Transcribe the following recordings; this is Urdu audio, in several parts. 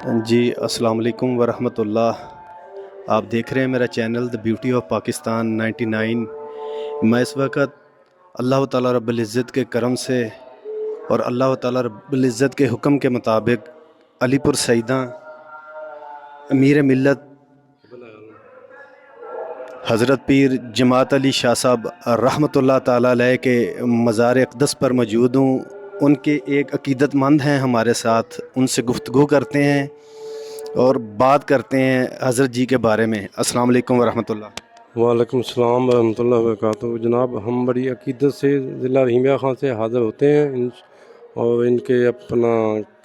جی السلام علیکم ورحمۃ اللہ۔ آپ دیکھ رہے ہیں میرا channel the beauty of Pakistan 99۔ میں اس وقت اللہ تعالیٰ رب العزت کے کرم سے اور اللہ تعالیٰ رب العزت کے حکم کے مطابق علی پور سیداں امیر ملت حضرت پیر جماعت علی شاہ صاحب رحمۃ اللہ تعالیٰ علیہ کے مزار اقدس پر موجود ہوں۔ ان کے ایک عقیدت مند ہیں ہمارے ساتھ، ان سے گفتگو کرتے ہیں اور بات کرتے ہیں حضرت جی کے بارے میں۔ السلام علیکم ورحمۃ اللہ۔ وعلیکم السلام ورحمۃ اللہ وبرکاتہ۔ جناب ہم بڑی عقیدت سے ضلع رحیمیہ خان سے حاضر ہوتے ہیں اور ان کے اپنا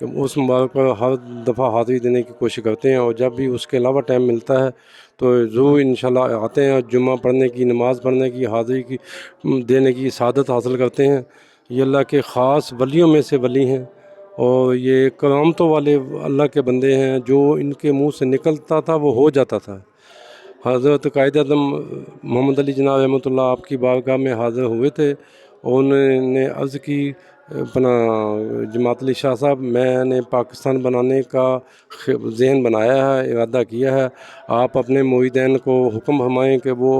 اس مبارک پر ہر دفعہ حاضری دینے کی کوشش کرتے ہیں، اور جب بھی اس کے علاوہ ٹائم ملتا ہے تو ضرور انشاءاللہ آتے ہیں اور جمعہ پڑھنے کی، نماز پڑھنے کی، حاضری کی دینے کی سعادت حاصل کرتے ہیں۔ یہ اللہ کے خاص ولیوں میں سے ولی ہیں اور یہ کرامتوں والے اللہ کے بندے ہیں، جو ان کے منہ سے نکلتا تھا وہ ہو جاتا تھا۔ حضرت قائد اعظم محمد علی جناح رحمۃ اللہ آپ کی بارگاہ میں حاضر ہوئے تھے اور انہوں نے عرض کی اپنا جماعت علی شاہ صاحب، میں نے پاکستان بنانے کا ذہن بنایا ہے، ارادہ کیا ہے، آپ اپنے مریدین کو حکم فرمائیں کہ وہ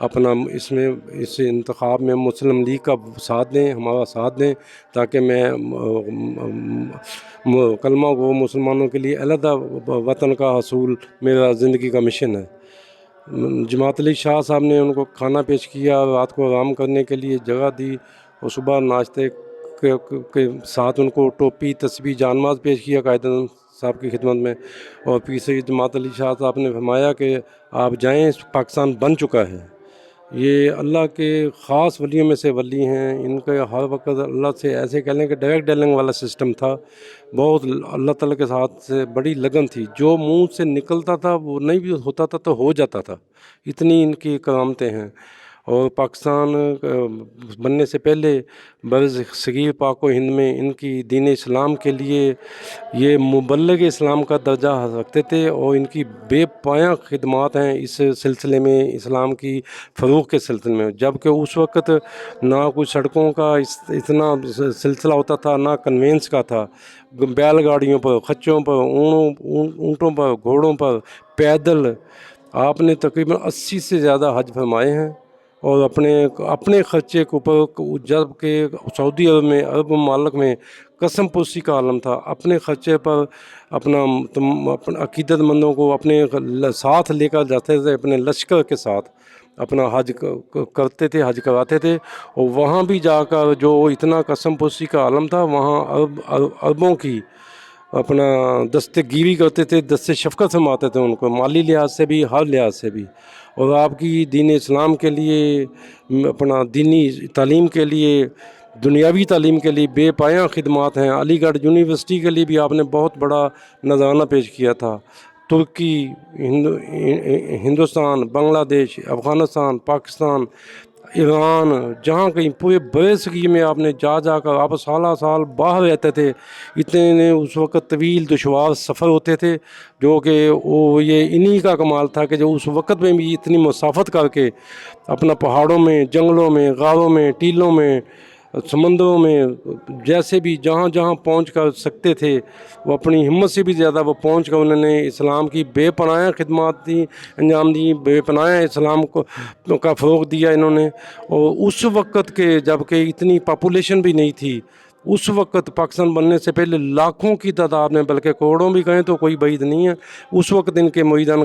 اپنا اس انتخاب میں مسلم لیگ کا ساتھ دیں، ہمارا ساتھ دیں، تاکہ میں کلمہ کو مسلمانوں کے لیے علیحدہ وطن کا حصول میرا زندگی کا مشن ہے۔ جماعت علی شاہ صاحب نے ان کو کھانا پیش کیا، رات کو آرام کرنے کے لیے جگہ دی، اور صبح ناشتے کے ساتھ ان کو ٹوپی، تسبیح، جانماز پیش کیا قائد اعظم صاحب کی خدمت میں، اور پھر سے جماعت علی شاہ صاحب نے فرمایا کہ آپ جائیں، پاکستان بن چکا ہے۔ یہ اللہ کے خاص ولیوں میں سے ولی ہیں، ان کا ہر وقت اللہ سے ایسے کہہ لیں کہ ڈائریکٹ ڈیلنگ والا سسٹم تھا، بہت اللہ تعالیٰ کے ساتھ سے بڑی لگن تھی، جو منہ سے نکلتا تھا وہ نہیں بھی ہوتا تھا تو ہو جاتا تھا، اتنی ان کی کرامتیں ہیں۔ اور پاکستان بننے سے پہلے برز صغیر پاک و ہند میں ان کی دین اسلام کے لیے یہ مبلغ اسلام کا درجہ رکھتے تھے، اور ان کی بے پایاں خدمات ہیں اس سلسلے میں، اسلام کی فروغ کے سلسلے میں، جبکہ اس وقت نہ کوئی سڑکوں کا اتنا سلسلہ ہوتا تھا، نہ کنوینس کا تھا، بیل گاڑیوں پر، خچوں پر، اونٹوں پر، گھوڑوں پر، پیدل آپ نے تقریباً 80 سے زیادہ حج فرمائے ہیں، اور اپنے خرچے کے اوپر، جب کہ سعودی عرب میں، عرب ممالک میں قسم پرسی کا عالم تھا، اپنے خرچے پر اپنا عقیدت مندوں کو اپنے ساتھ لے کر جاتے تھے، اپنے لشکر کے ساتھ اپنا حج کرتے تھے، حج کراتے تھے، اور وہاں بھی جا کر جو اتنا قسم پرسی کا عالم تھا، وہاں عربوں کی اپنا دستگیری کرتے تھے، دست شفقت فرماتے تھے ان کو، مالی لحاظ سے بھی، ہر لحاظ سے بھی، اور آپ کی دین اسلام کے لیے، اپنا دینی تعلیم کے لیے، دنیاوی تعلیم کے لیے بے پایاں خدمات ہیں۔ علی گڑھ یونیورسٹی کے لیے بھی آپ نے بہت بڑا نذرانہ پیش کیا تھا۔ ترکی، ہندوستان، بنگلہ دیش، افغانستان، پاکستان، ایران، جہاں کہیں پورے برے صغیر میں آپ نے جا کر، آپ سالہ سال باہر رہتے تھے، اتنے اس وقت طویل دشوار سفر ہوتے تھے، جو کہ وہ یہ انہی کا کمال تھا کہ جو اس وقت میں بھی اتنی مسافت کر کے اپنا پہاڑوں میں، جنگلوں میں، غاروں میں، ٹیلوں میں، سمندروں میں، جیسے بھی جہاں جہاں پہنچ کر سکتے تھے، وہ اپنی ہمت سے بھی زیادہ وہ پہنچ کر انہوں نے اسلام کی بے پناہ خدمات دی، انجام دی، بے پناہ اسلام کا فروغ دیا انہوں نے۔ اور اس وقت کے جب کہ اتنی پاپولیشن بھی نہیں تھی، اس وقت پاکستان بننے سے پہلے لاکھوں کی تعداد میں، بلکہ کروڑوں بھی کہیں تو کوئی بعید نہیں ہے، اس وقت ان کے مریدان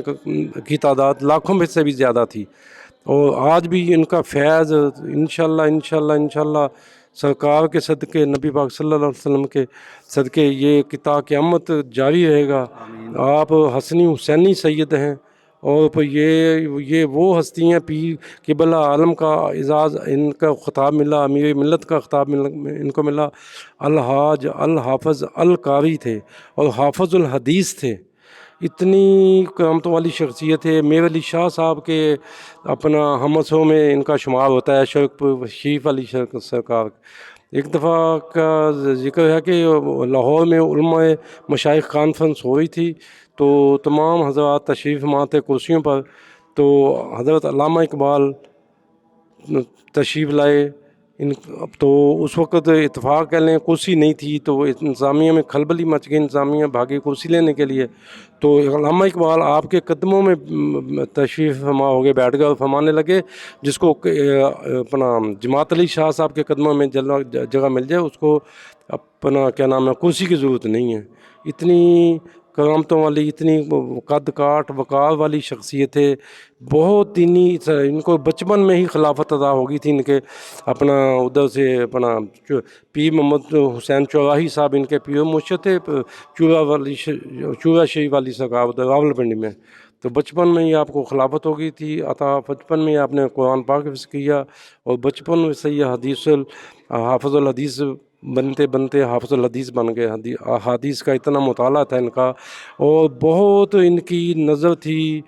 کی تعداد لاکھوں میں سے بھی زیادہ تھی، اور آج بھی ان کا فیض انشاءاللہ سرکار کے صدقے، نبی پاک صلی اللہ علیہ وسلم کے صدقے یہ تا قیامت جاری رہے گا۔ آپ حسنی حسینی سید ہیں، اور پھر یہ وہ ہستی ہیں، پیر قبلہ عالم کا اعزاز ان کا خطاب ملا، امیر ملت کا خطاب ان کو ملا، الحاج، الحافظ، القاری تھے، اور حافظ الحدیث تھے، اتنی کرامتوں والی شخصیت ہے۔ میر علی شاہ صاحب کے اپنا ہمسوں میں ان کا شمار ہوتا ہے، شریف علی سرکار۔ ایک دفعہ کا ذکر ہے کہ لاہور میں علماء مشائخ کانفرنس ہو رہی تھی، تو تمام حضرات تشریف فرما تھے کرسیوں پر، تو حضرت علامہ اقبال تشریف لائے، اب تو اس وقت اتفاق کہہ لیں کرسی نہیں تھی، تو انتظامیہ میں کھلبلی مچ گئی، انتظامیہ بھاگی کرسی لینے کے لیے، تو علامہ اقبال آپ کے قدموں میں تشریف فرما ہو گئے، بیٹھ گئے اور فرمانے لگے جس کو اپنا جماعت علی شاہ صاحب کے قدموں میں جگہ مل جائے اس کو اپنا کیا نام ہے کرسی کی ضرورت نہیں ہے۔ اتنی کرامتوں والی، اتنی قد کاٹ وقار والی شخصیت ہے، بہت ان کو بچپن میں ہی خلافت عطا ہو گئی تھی، ان کے اپنا ادھر سے اپنا پیر محمد حسین چوراہی صاحب ان کے پیر مرشد تھے، چورا شہی والی سرکار ادھر راول پنڈی میں، تو بچپن میں ہی آپ کو خلافت ہو گئی تھی عطا، بچپن میں ہی آپ نے قرآن پاک حفظ کیا، اور بچپن میں سے ہی حافظ الحدیث بنتے بنتے حافظ الحدیث بن گئے، حدیث کا اتنا مطالعہ تھا ان کا، اور بہت ان کی نظر تھی،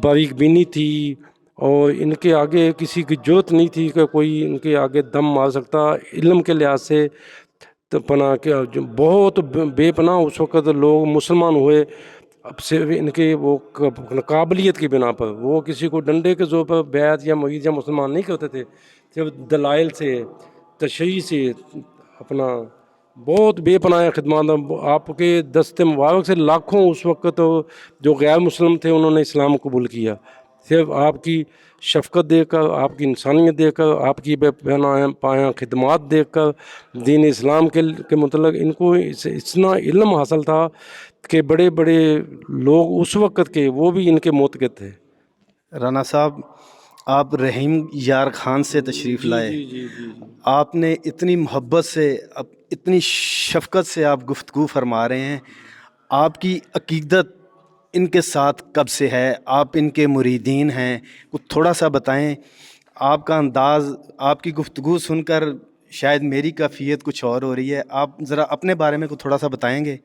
باریک بینی تھی، اور ان کے آگے کسی کی جرت نہیں تھی کہ کوئی ان کے آگے دم مار سکتا علم کے لحاظ سے، تو پناہ کیا بہت بے پناہ اس وقت لوگ مسلمان ہوئے، اب صرف ان کے وہ قابلیت کی بنا پر، وہ کسی کو ڈنڈے کے زور پر بیعت یا معید یا مسلمان نہیں کرتے تھے، صرف دلائل سے، تشریح سے، اپنا بہت بے پناہ خدمات، آپ کے دست مبارک سے لاکھوں اس وقت جو غیر مسلم تھے انہوں نے اسلام قبول کیا، صرف آپ کی شفقت دیکھ کر، آپ کی انسانیت دیکھ کر، آپ کی بے پایاں خدمات دیکھ کر، دین اسلام کے متعلق ان کو اتنا علم حاصل تھا کہ بڑے بڑے لوگ اس وقت کے وہ بھی ان کے معتقد تھے۔ رانا صاحب، آپ رحیم یار خان سے تشریف لائے، جی آپ نے اتنی محبت سے، اتنی شفقت سے آپ گفتگو فرما رہے ہیں، آپ کی عقیدت ان کے ساتھ کب سے ہے؟ آپ ان کے مریدین ہیں؟ کچھ تھوڑا سا بتائیں۔ آپ کا انداز، آپ کی گفتگو سن کر شاید میری کیفیت کچھ اور ہو رہی ہے، آپ ذرا اپنے بارے میں کچھ تھوڑا سا بتائیں گے؟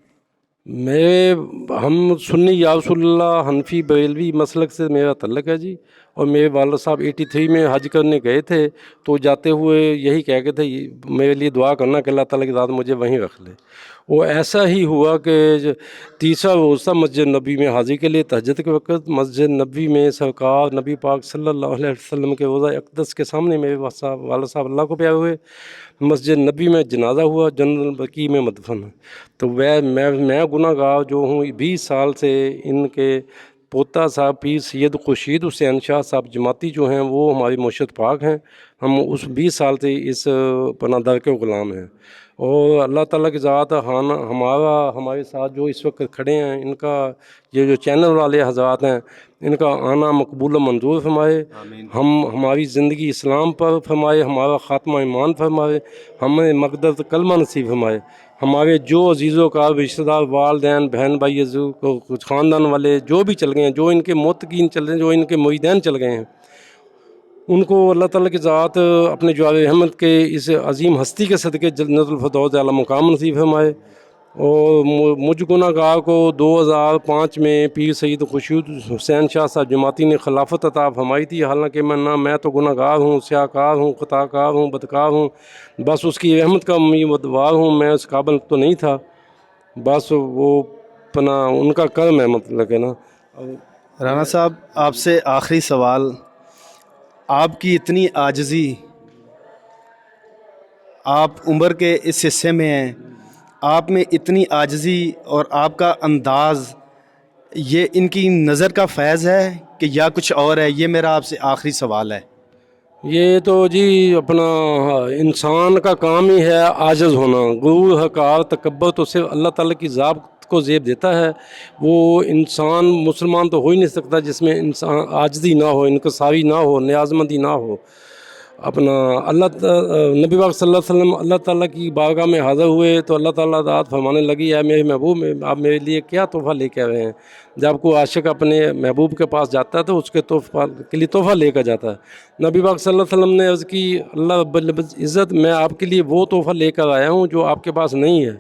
ہم سنی یا رسول اللہ حنفی بریلوی مسلک سے میرا تعلق ہے جی، اور میرے والد صاحب 83 میں حج کرنے گئے تھے، تو جاتے ہوئے یہی کہہ گئے تھے میرے لیے دعا کرنا کہ اللہ تعالیٰ کی ذات مجھے وہیں رکھ لے۔ وہ ایسا ہی ہوا کہ تیسرا روزہ مسجد نبی میں حاضری کے لیے تہجد کے وقت مسجد نبی میں سرکار نبی پاک صلی اللہ علیہ وسلم کے روضہ اقدس کے سامنے میرے والد صاحب اللہ کو پیارے ہوئے، مسجد نبی میں جنازہ ہوا، جنرل بقیع میں مدفن، تو میں گناہ گار جو ہوں 20 سال سے ان کے پوتا صاحب پیر سید خورشید حسین شاہ صاحب جماعتی جو ہیں وہ ہماری مرشد پاک ہیں، ہم اس 20 سال سے اس پناہ در کے غلام ہیں، اور اللہ تعالیٰ کی ذات ہمارے ساتھ جو اس وقت کھڑے ہیں، ان کا یہ جو چینل والے حضرات ہیں ان کا آنا مقبول و منظور فرمائے، ہماری زندگی اسلام پر فرمائے، ہمارا خاتمہ ایمان فرمائے، ہمیں مقدس کلمہ نصیب فرمائے، ہمارے جو عزیزوں کا رشتہ دار، والدین، بہن بھائی، کچھ خاندان والے جو بھی چل گئے ہیں، جو ان کے معتقین چل رہے ہیں، جو ان کے مریدین چل گئے ہیں، ان کو اللہ تعالیٰ کی ذات اپنے جوار احمد کے اس عظیم ہستی کے صدقے جنت الفردوس اعلیٰ مقام نصیب فرمائے، اور مجھ گناہ گار کو 2005 میں پیر سید خورشید حسین شاہ صاحب جماعتی نے خلافت عطا فرمائی تھی، حالانکہ میں تو گناہ گار ہوں، سیاہ کار ہوں، خطا کار ہوں، بدکار ہوں، بس اس کی رحمت کا امیدوار ہوں، میں اس قابل تو نہیں تھا، بس وہ ان کا کرم ہے، مطلب ہے نا۔ رانا صاحب، آپ سے آخری سوال، آپ کی اتنی عاجزی، آپ عمر کے اس حصے میں ہیں، آپ میں اتنی عاجزی اور آپ کا انداز، یہ ان کی نظر کا فیض ہے کہ یا کچھ اور ہے؟ یہ میرا آپ سے آخری سوال ہے۔ یہ تو جی انسان کا کام ہی ہے عاجز ہونا، غرور، حقار، تکبر تو صرف اللہ تعالیٰ کی ذات کو زیب دیتا ہے، وہ انسان مسلمان تو ہو ہی نہیں سکتا جس میں انسان عاجزی نہ ہو، انکساری نہ ہو، نیازمندی نہ ہو۔ نبی پاک صلی اللہ علیہ وسلم اللہ تعالیٰ کی بارگاہ میں حاضر ہوئے تو اللہ تعالیٰ ذات فرمانے لگی، اے میرے محبوب، آپ میرے لیے کیا تحفہ لے کے آئے ہیں؟ جب کوئی عاشق اپنے محبوب کے پاس جاتا ہے تو اس کے تحفہ کے لیے تحفہ لے کر جاتا ہے۔ نبی پاک صلی اللہ علیہ وسلم نے عرض کی، اللہ رب العزت، میں آپ کے لیے وہ تحفہ لے کر آیا ہوں جو آپ کے پاس نہیں ہے۔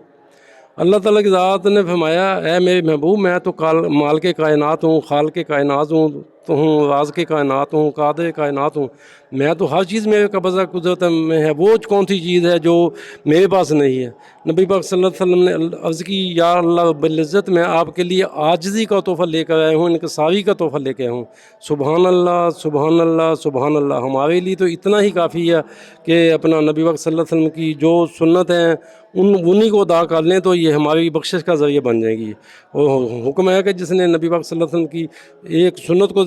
اللہ تعالیٰ کی ذات نے فرمایا، اے میرے محبوب، میں تو مالک کائنات ہوں، خالق کائنات ہوں، ہوں، راز کے کائنات ہوں، قادر کائنات ہوں، میں تو ہر چیز میرے قبضہ قدرت میں ہے، وہ کون سی چیز ہے جو میرے پاس نہیں ہے؟ نبی پاک صلی اللہ علیہ وسلم نے عرض کی یا اللہ رب العزت میں آپ کے لیے عاجزی کا تحفہ لے کر آیا ہوں، انکساری کا تحفہ لے کے آیا ہوں۔ سبحان اللہ سبحان اللہ سبحان اللہ، ہمارے لیے تو اتنا ہی کافی ہے کہ اپنا نبی پاک صلی اللہ علیہ وسلم کی جو سنت ہیں انہی کو ادا کر لیں تو یہ ہماری بخشش کا ذریعہ بن جائے گی۔ اور حکم ہے کہ جس نے نبی پاک صلی اللہ علیہ وسلم کی ایک سنت کو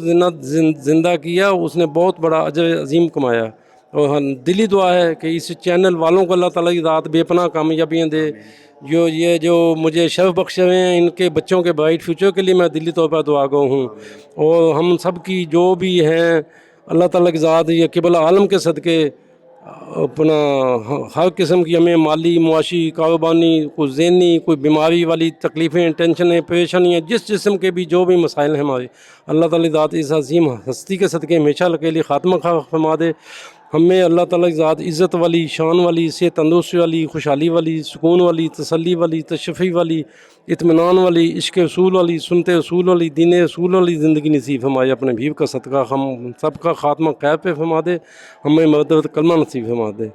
زندہ کیا اس نے بہت بڑا اجر عظیم کمایا۔ اور دلی دعا ہے کہ اس چینل والوں کو اللہ تعالیٰ کی ذات بے پناہ کامیابیاں دے، جو مجھے شرف بخشے ہوئے ہیں، ان کے بچوں کے برائٹ فیوچر کے لیے میں دلی طور پر دعا گو ہوں۔ اور ہم سب کی جو بھی ہیں اللہ تعالیٰ کی ذات یہ قبلہ عالم کے صدقے اپنا ہر قسم کی ہمیں مالی، معاشی، کاروبانی، کوئی ذہنی، کوئی بیماری والی تکلیفیں، ٹینشنیں، پریشانیاں، جس جسم کے بھی جو بھی مسائل ہیں ہمارے، اللہ تعالیٰ ذات اس عظیم ہستی کے صدقے ہمیشہ کے لیے خاتمہ فرما دے۔ ہمیں اللہ تعالیٰ کی ذات عزت والی، شان والی، صحت تندرستی والی، خوشحالی والی، سکون والی، تسلی والی، تشفی والی، اطمینان والی، عشق رسول والی، سنت رسول والی، دین رسول والی زندگی نصیب فرمائے۔ اپنے بھیو کا صدقہ ہم سب کا خاتمہ خیر پہ فرما دے، ہمیں مدد کلمہ نصیب فرما دے۔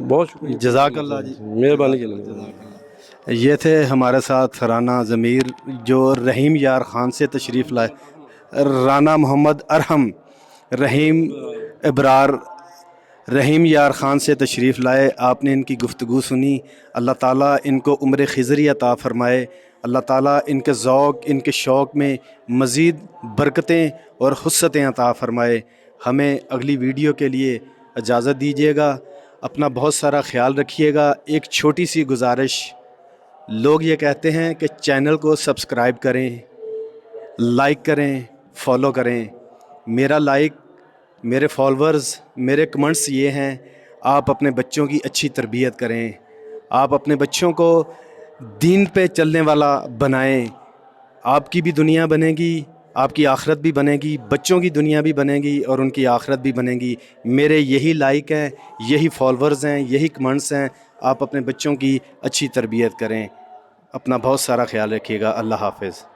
بہت شکریہ، جزاک اللہ جی، مہربانی جناب۔ یہ تھے ہمارے ساتھ رانا ضمیر جو رحیم یار خان سے تشریف لائے، رانا محمد ارحم رحیم ابرار رحیم یار خان سے تشریف لائے۔ آپ نے ان کی گفتگو سنی، اللہ تعالیٰ ان کو عمر خضری عطا فرمائے، اللہ تعالیٰ ان کے ذوق، ان کے شوق میں مزید برکتیں اور خصتیں عطا فرمائے۔ ہمیں اگلی ویڈیو کے لیے اجازت دیجیے گا، اپنا بہت سارا خیال رکھیے گا۔ ایک چھوٹی سی گزارش، لوگ یہ کہتے ہیں کہ چینل کو سبسکرائب کریں، لائک کریں، فالو کریں۔ میرا لائک، میرے فالورز، میرے کمنٹس یہ ہیں، آپ اپنے بچوں کی اچھی تربیت کریں، آپ اپنے بچوں کو دین پہ چلنے والا بنائیں۔ آپ کی بھی دنیا بنے گی، آپ کی آخرت بھی بنے گی، بچوں کی دنیا بھی بنے گی اور ان کی آخرت بھی بنے گی۔ میرے یہی لائک ہیں، یہی فالورز ہیں، یہی کمنٹس ہیں۔ آپ اپنے بچوں کی اچھی تربیت کریں۔ اپنا بہت سارا خیال رکھیے گا۔ اللہ حافظ۔